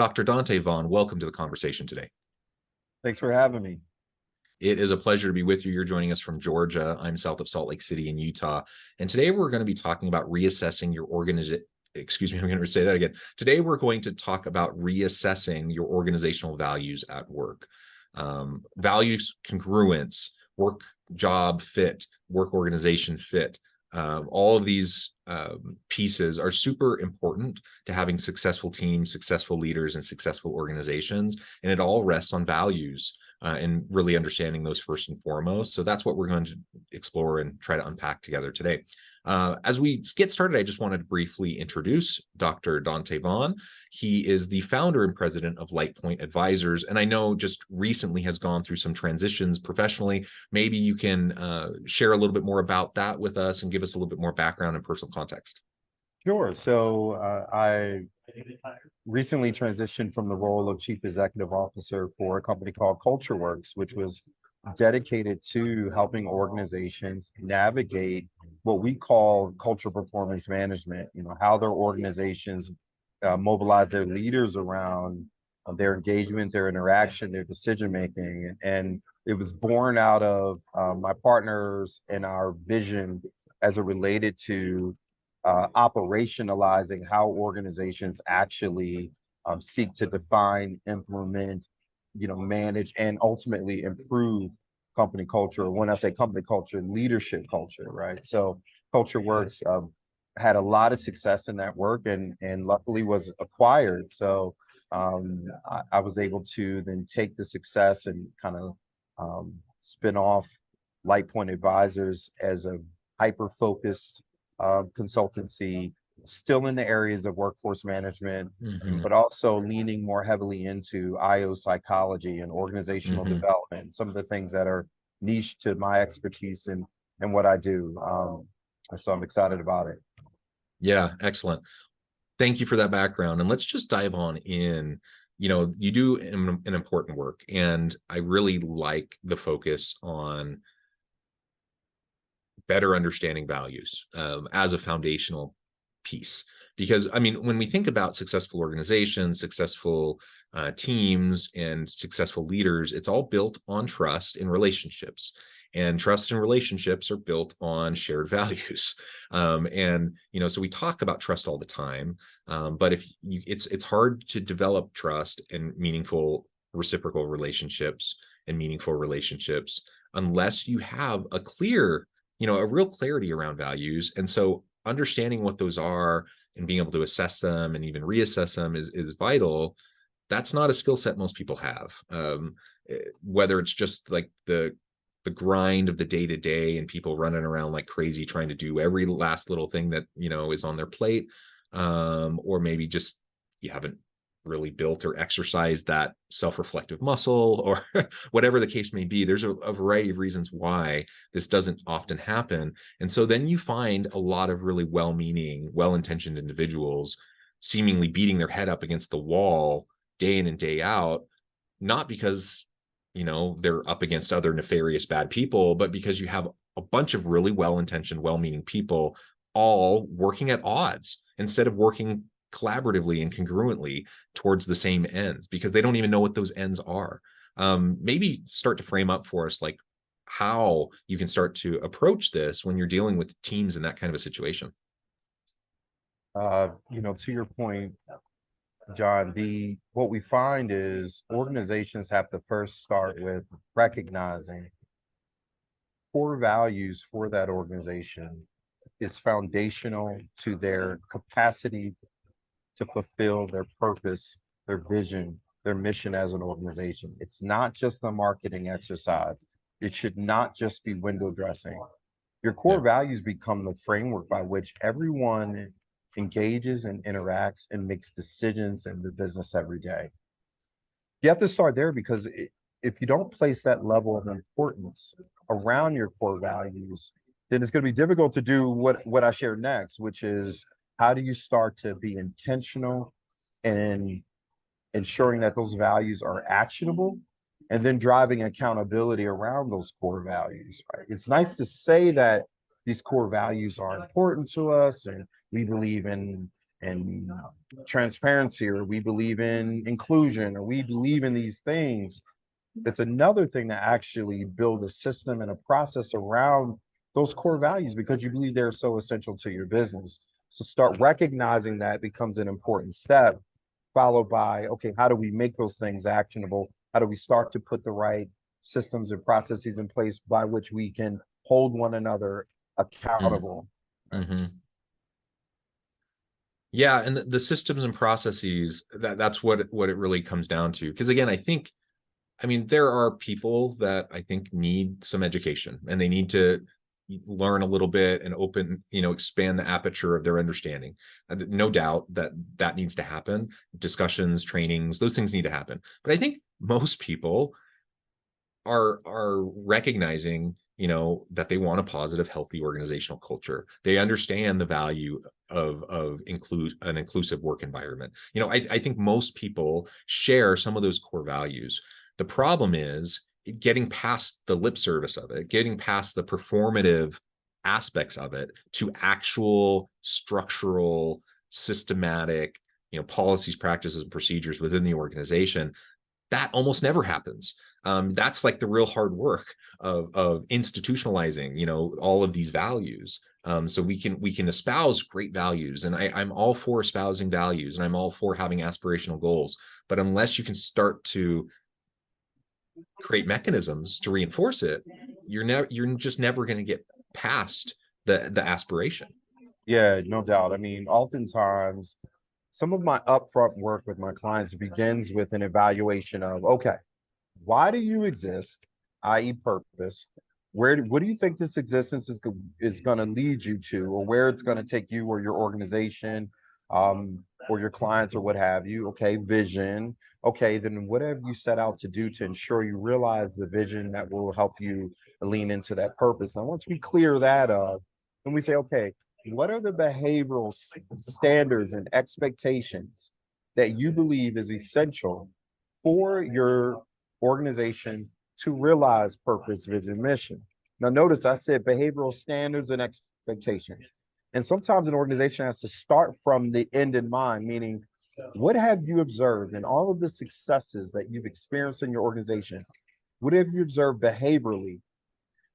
Dr. Dante Vaughn, welcome to the conversation today. Thanks for having me. It is a pleasure to be with you. You're joining us from Georgia. I'm south of Salt Lake City in Utah. And today we're going to be talking about reassessing your organization. Excuse me, I'm going to say that again. Today we're going to talk about reassessing your organizational values at work. Values congruence, work job fit, work organization fit. All of these pieces are super important to having successful teams, successful leaders, and successful organizations. And it all rests on values and really understanding those first and foremost. So that's what we're going to explore and try to unpack together today. As we get started, I just wanted to briefly introduce Dr. Donte Vaughn. He is the founder and president of LightPoint Advisors, and I know just recently has gone through some transitions professionally. Maybe you can share a little bit more about that with us and give us a little bit more background and personal context. Sure. So I recently transitioned from the role of Chief Executive Officer for a company called CultureWorks, which was dedicated to helping organizations navigate what we call culture performance management, how their organizations mobilize their leaders around their engagement, their interaction, their decision making. And it was born out of my partners and our vision as it related to operationalizing how organizations actually seek to define, implement, manage, and ultimately improve company culture. When I say company culture, leadership culture, right? So CultureWorks had a lot of success in that work and luckily was acquired. So I was able to then take the success and kind of spin off LightPoint Advisors as a hyper-focused consultancy, still in the areas of workforce management, but also leaning more heavily into IO psychology and organizational development, some of the things that are niche to my expertise and what I do. So I'm excited about it. Yeah, excellent. Thank you for that background. And let's just dive on in. You do an important work, and I really like the focus on better understanding values as a foundational piece. Because, I mean, when we think about successful organizations, successful teams, and successful leaders, it's all built on trust in relationships. And trust and relationships are built on shared values. So we talk about trust all the time, but it's hard to develop trust and meaningful reciprocal relationships and meaningful relationships unless you have a real clarity around values. And so understanding what those are and being able to assess them and even reassess them is vital. That's not a skill set most people have. Whether it's just like the grind of the day to day and people running around like crazy trying to do every last little thing that is on their plate, or maybe just you haven't really built or exercised that self-reflective muscle, or whatever the case may be. There's a variety of reasons why this doesn't often happen. And so then you find a lot of really well-meaning, well-intentioned individuals seemingly beating their head up against the wall day in and day out, not because they're up against other nefarious bad people, but because you have a bunch of really well-intentioned, well-meaning people all working at odds instead of working collaboratively and congruently towards the same ends, because they don't even know what those ends are. Maybe start to frame up for us like how you can start to approach this when you're dealing with teams in that kind of a situation. To your point, John, what we find is organizations have to first start with recognizing core values for that organization is foundational to their capacity to fulfill their purpose, their vision, their mission as an organization. It's not just a marketing exercise. It should not just be window dressing. Your core values become the framework by which everyone engages and interacts and makes decisions in the business every day. You have to start there, because if you don't place that level of importance around your core values, then it's going to be difficult to do what I share next, which is how do you start to be intentional and ensuring that those values are actionable, and then driving accountability around those core values, right? It's nice to say that these core values are important to us and we believe in and transparency, or we believe in inclusion, or we believe in these things. It's another thing to actually build a system and a process around those core values because you believe they're so essential to your business. So start recognizing that becomes an important step, followed by, okay, how do we make those things actionable? How do we start to put the right systems and processes in place by which we can hold one another accountable? Mm-hmm. Yeah, and the systems and processes, that's what it really comes down to. Because again, I mean, there are people that I think need some education, and they need to learn a little bit and expand the aperture of their understanding. No doubt that needs to happen. Discussions, trainings, those things need to happen. But I think most people are recognizing, that they want a positive, healthy organizational culture. They understand the value of an inclusive work environment. I think most people share some of those core values. The problem is getting past the lip service of it, getting past the performative aspects of it to actual structural, systematic, policies, practices, and procedures within the organization. That almost never happens. That's like the real hard work of institutionalizing, all of these values. So we can espouse great values, and I'm all for espousing values, and I'm all for having aspirational goals. But unless you can start to create mechanisms to reinforce it, you're just never going to get past the aspiration. Yeah, no doubt. I mean, oftentimes some of my upfront work with my clients begins with an evaluation of, okay, why do you exist, i.e. purpose? What do you think this existence is going to lead you to, or where it's going to take you or your organization, or your clients or what have you? Okay, vision. Okay, then what have you set out to do to ensure you realize the vision that will help you lean into that purpose? And once we clear that up, then we say, okay, what are the behavioral standards and expectations that you believe is essential for your organization to realize purpose, vision, mission? Now, notice I said behavioral standards and expectations. And sometimes an organization has to start from the end in mind, meaning, what have you observed in all of the successes that you've experienced in your organization? What have you observed behaviorally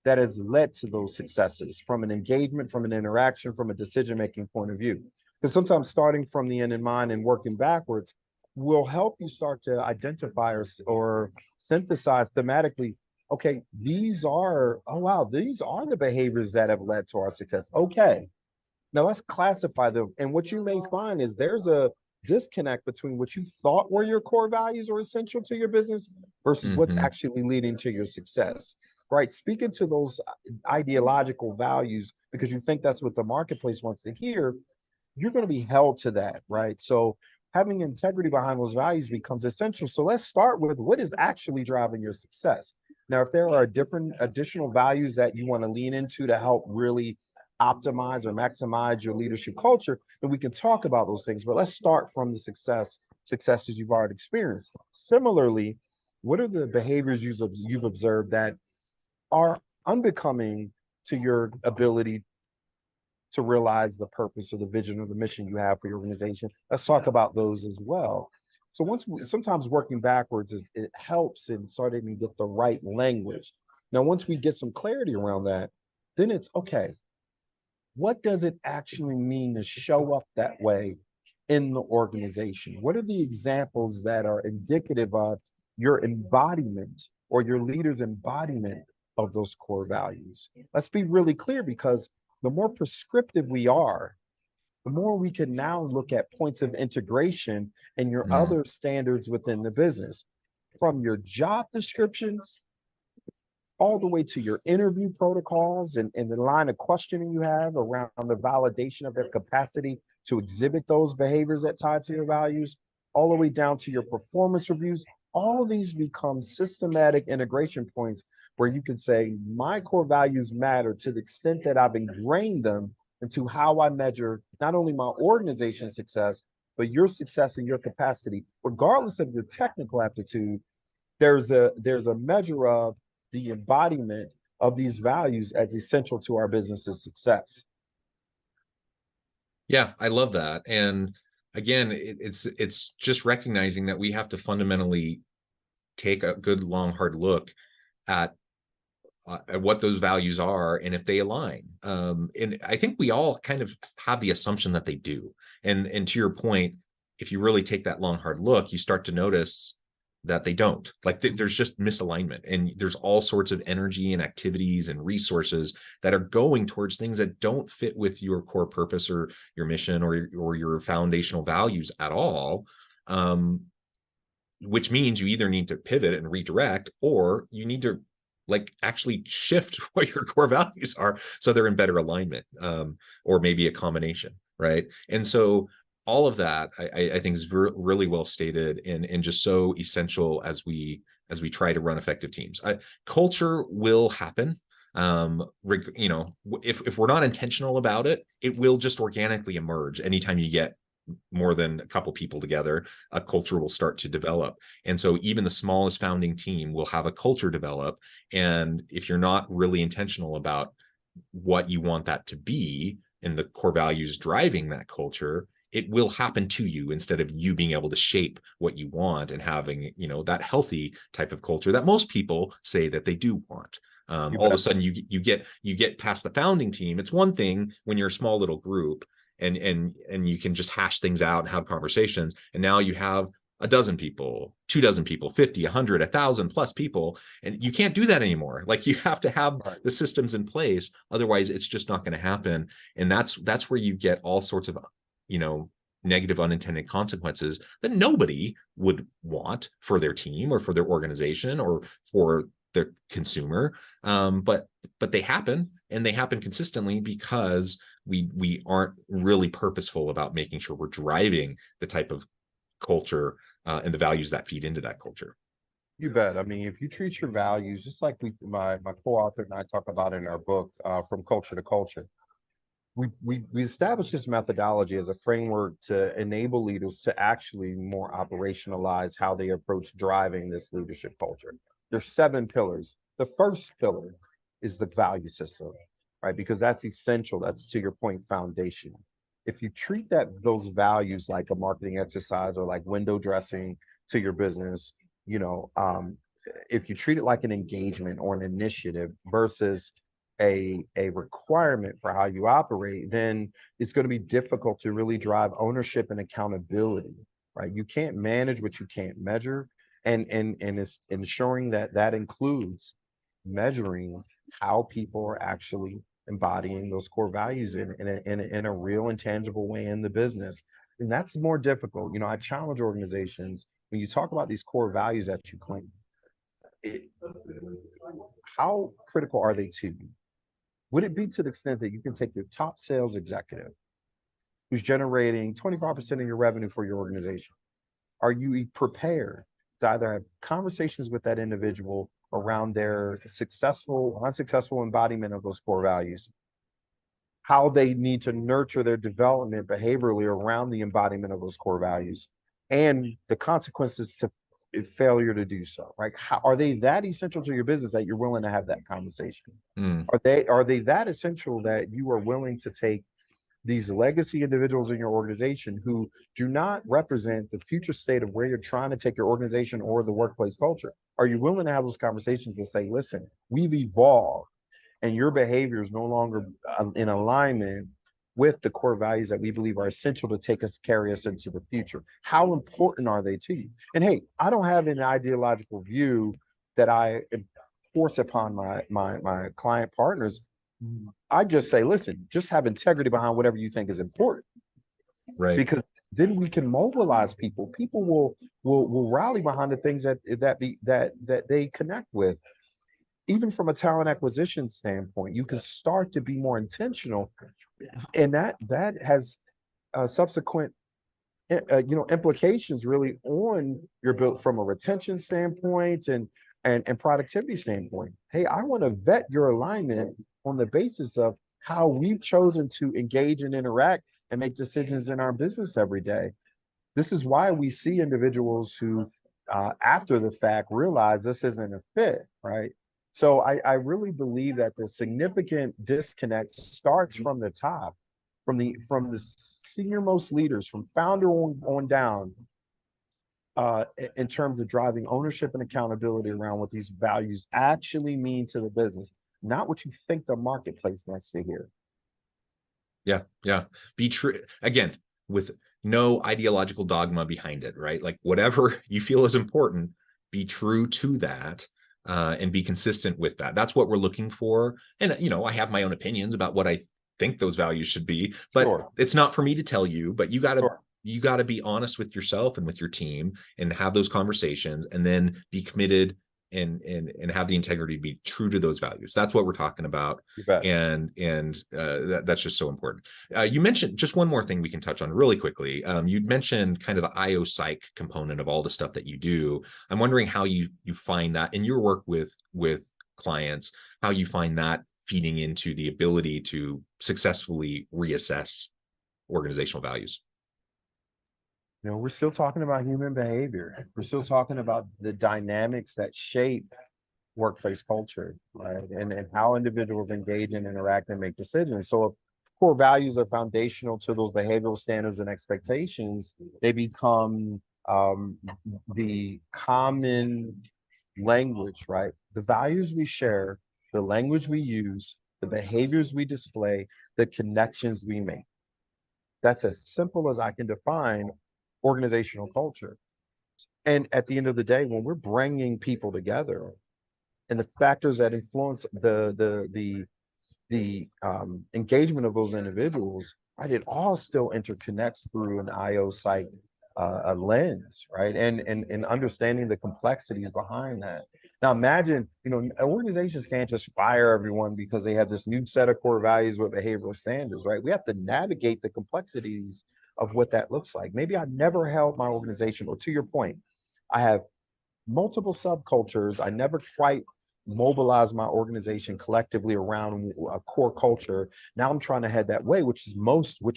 that has led to those successes from an engagement, from an interaction, from a decision-making point of view? Because sometimes starting from the end in mind and working backwards will help you start to identify or synthesize thematically, okay, these are, oh wow, these are the behaviors that have led to our success. Okay, now let's classify them. And what you may find is there's a disconnect between what you thought were your core values or essential to your business versus what's Mm-hmm. actually leading to your success. Right? Speaking to those ideological values because you think that's what the marketplace wants to hear, you're going to be held to that, right? So having integrity behind those values becomes essential. So let's start with what is actually driving your success. Now, if there are different additional values that you want to lean into to help really optimize or maximize your leadership culture, then we can talk about those things. But let's start from the successes you've already experienced. Similarly, what are the behaviors you've observed that are unbecoming to your ability to realize the purpose or the vision or the mission you have for your organization? Let's talk about those as well. So sometimes working backwards it helps in starting to get the right language. Now, once we get some clarity around that, then it's okay, what does it actually mean to show up that way in the organization? What are the examples that are indicative of your embodiment or your leader's embodiment of those core values? Let's be really clear, because the more prescriptive we are, the more we can now look at points of integration and your Mm. other standards within the business, from your job descriptions all the way to your interview protocols and the line of questioning you have around the validation of their capacity to exhibit those behaviors that tie to your values, all the way down to your performance reviews. All of these become systematic integration points where you can say, my core values matter to the extent that I've ingrained them into how I measure not only my organization's success, but your success and your capacity, regardless of your technical aptitude. There's a measure of the embodiment of these values as essential to our business's success. Yeah, I love that. And again, it's just recognizing that we have to fundamentally take a good long hard look at what those values are and if they align. And I think we all kind of have the assumption that they do. And to your point, if you really take that long hard look, you start to notice that they don't. Like there's just misalignment, and there's all sorts of energy and activities and resources that are going towards things that don't fit with your core purpose or your mission or your foundational values at all. Which means you either need to pivot and redirect, or you need to like actually shift what your core values are so they're in better alignment, or maybe a combination, right? And so all of that I think is really well stated, and just so essential as we try to run effective teams. Culture will happen. You know, if we're not intentional about it, it will just organically emerge. Anytime you get more than a couple people together, a culture will start to develop. And so even the smallest founding team will have a culture develop. And if you're not really intentional about what you want that to be and the core values driving that culture, it will happen to you instead of you being able to shape what you want and having, you know, that healthy type of culture that most people say that they do want. All of a sudden you get past the founding team. It's one thing when you're a small little group and you can just hash things out and have conversations, and now you have a dozen people, 2 dozen people, 50, 100, 1,000 plus people, and you can't do that anymore. Like you have to have the systems in place, otherwise it's just not going to happen. And that's where you get all sorts of, you know, negative unintended consequences that nobody would want for their team or for their organization or for the consumer. But they happen, and they happen consistently because we aren't really purposeful about making sure we're driving the type of culture and the values that feed into that culture. You bet. I mean, if you treat your values just like my co-author and I talk about in our book, From Culture to Culture, we established this methodology as a framework to enable leaders to actually more operationalize how they approach driving this leadership culture. There's 7 pillars. The first pillar is the value system, right? Because that's essential. That's, to your point, foundational. If you treat those values like a marketing exercise or like window dressing to your business, you know, if you treat it like an engagement or an initiative versus a requirement for how you operate, then it's going to be difficult to really drive ownership and accountability, right? You can't manage what you can't measure, and it's ensuring that that includes measuring how people are actually embodying those core values in a real and tangible way in the business. And that's more difficult. You know, I challenge organizations when you talk about these core values that you claim, it, how critical are they to you? Would it be to the extent that you can take your top sales executive who's generating 25% of your revenue for your organization? Are you prepared to either have conversations with that individual around their successful or unsuccessful embodiment of those core values, how they need to nurture their development behaviorally around the embodiment of those core values, and the consequences to failure to do so, right? How, are they that essential to your business that you're willing to have that conversation? Mm. Are they that essential that you are willing to take these legacy individuals in your organization who do not represent the future state of where you're trying to take your organization or the workplace culture? Are you willing to have those conversations and say, listen, we've evolved and your behavior is no longer in alignment with the core values that we believe are essential to carry us into the future? How important are they to you? And hey, I don't have an ideological view that I force upon my client partners. I just say, listen, just have integrity behind whatever you think is important, Right. because then we can mobilize people. People will rally behind the things that they connect with. Even from a talent acquisition standpoint, you can start to be more intentional, and that has subsequent implications really on your build from a retention standpoint and productivity standpoint. Hey, I want to vet your alignment on the basis of how we've chosen to engage and interact and make decisions in our business every day. This is why we see individuals who, after the fact, realize this isn't a fit, right? So I really believe that the significant disconnect starts from the top. from the senior most leaders, from founder on down, in terms of driving ownership and accountability around what these values actually mean to the business, not what you think the marketplace wants to hear. Yeah, yeah. Be true again, with no ideological dogma behind it, right? Like whatever you feel is important, be true to that, and be consistent with that. That's what we're looking for. And I have my own opinions about what I think those values should be, but Sure. it's not for me to tell you. But Sure. you got to be honest with yourself and with your team, and have those conversations, and then be committed and have the integrity to be true to those values. That's what we're talking about. You bet. And that's just so important. You mentioned just one more thing we can touch on really quickly. You'd mentioned kind of the IO psych component of all the stuff that you do. I'm wondering how you find that in your work with clients, how you find that feeding into the ability to successfully reassess organizational values. We're still talking about human behavior. We're still talking about the dynamics that shape workplace culture, right? And how individuals engage and interact and make decisions. So if core values are foundational to those behavioral standards and expectations, they become the common language, right? The values we share, the language we use, the behaviors we display, the connections we make. That's as simple as I can define organizational culture. And at the end of the day, when we're bringing people together, and the factors that influence the engagement of those individuals, right? It all still interconnects through an IO psych a lens, right? And understanding the complexities behind that. Now imagine, organizations can't just fire everyone because they have this new set of core values with behavioral standards, right? We have to navigate the complexities of what that looks like. Maybe I've never held my organization, or to your point, I have multiple subcultures. I never quite mobilized my organization collectively around a core culture. Now I'm trying to head that way, which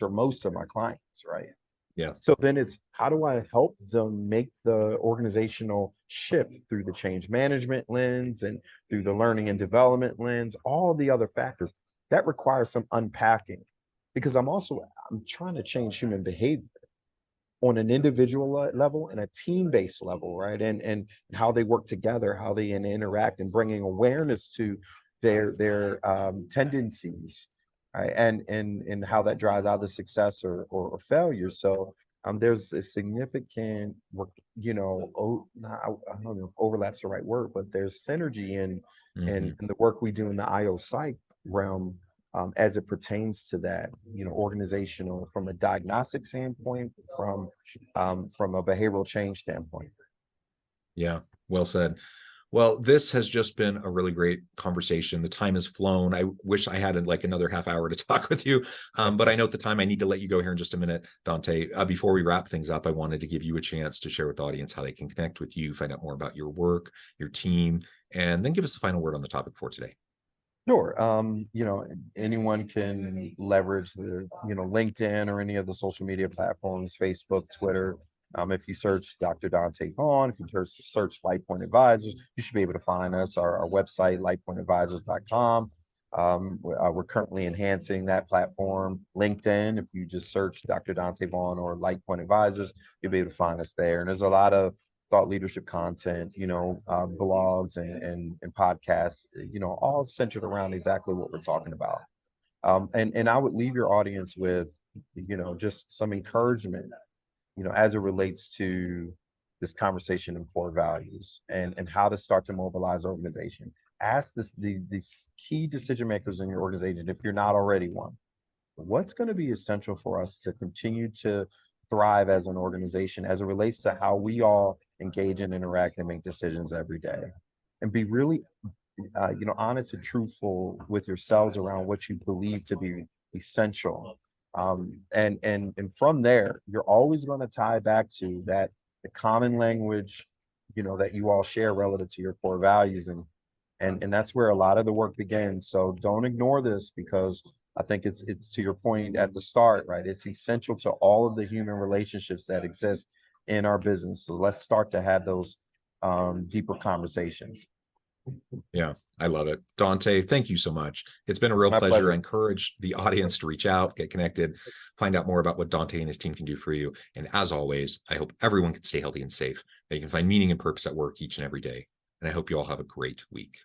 are most of my clients, right? Yeah. So then it's, how do I help them make the organizational shift through the change management lens and through the learning and development lens, all the other factors that requires some unpacking, because I'm trying to change human behavior on an individual level and a team-based level, right? And how they work together, how they interact, and bringing awareness to their tendencies, right? And how that drives either success or failure. So there's a significant work, I don't know if overlap's the right word, but there's synergy in the work we do in the IO psych realm, as it pertains to that, organizational, from a diagnostic standpoint, from a behavioral change standpoint. Yeah, well said. Well, this has just been a really great conversation. The time has flown. I wish I had like another half hour to talk with you, but I know at the time I need to let you go here in just a minute, Dante. Before we wrap things up, I wanted to give you a chance to share with the audience how they can connect with you, find out more about your work, your team, and then give us the final word on the topic for today. Sure. Anyone can leverage the, LinkedIn or any of the social media platforms, Facebook, Twitter. If you search Dr. Dante Vaughn, if you search LightPoint Advisors, you should be able to find us. Our website, lightpointadvisors.com. We're currently enhancing that platform. LinkedIn, if you just search Dr. Dante Vaughn or LightPoint Advisors, you'll be able to find us there. And there's a lot of thought leadership content, blogs and podcasts, all centered around exactly what we're talking about. And I would leave your audience with, just some encouragement, as it relates to this conversation and core values and how to start to mobilize organization. Ask these key decision makers in your organization, if you're not already one, what's going to be essential for us to continue to thrive as an organization as it relates to how we all engage and interact and make decisions every day, and be really honest and truthful with yourselves around what you believe to be essential. And from there, you're always going to tie back to that, the common language, that you all share relative to your core values. And that's where a lot of the work begins. So don't ignore this, because I think it's to your point at the start, right? It's essential to all of the human relationships that exist in our business. So let's start to have those deeper conversations. Yeah, I love it. Dante, thank you so much. It's been a real My pleasure. I pleasure. encourage the audience to reach out, get connected, find out more about what Dante and his team can do for you. And as always, I hope everyone can stay healthy and safe, that you can find meaning and purpose at work each and every day. And I hope you all have a great week.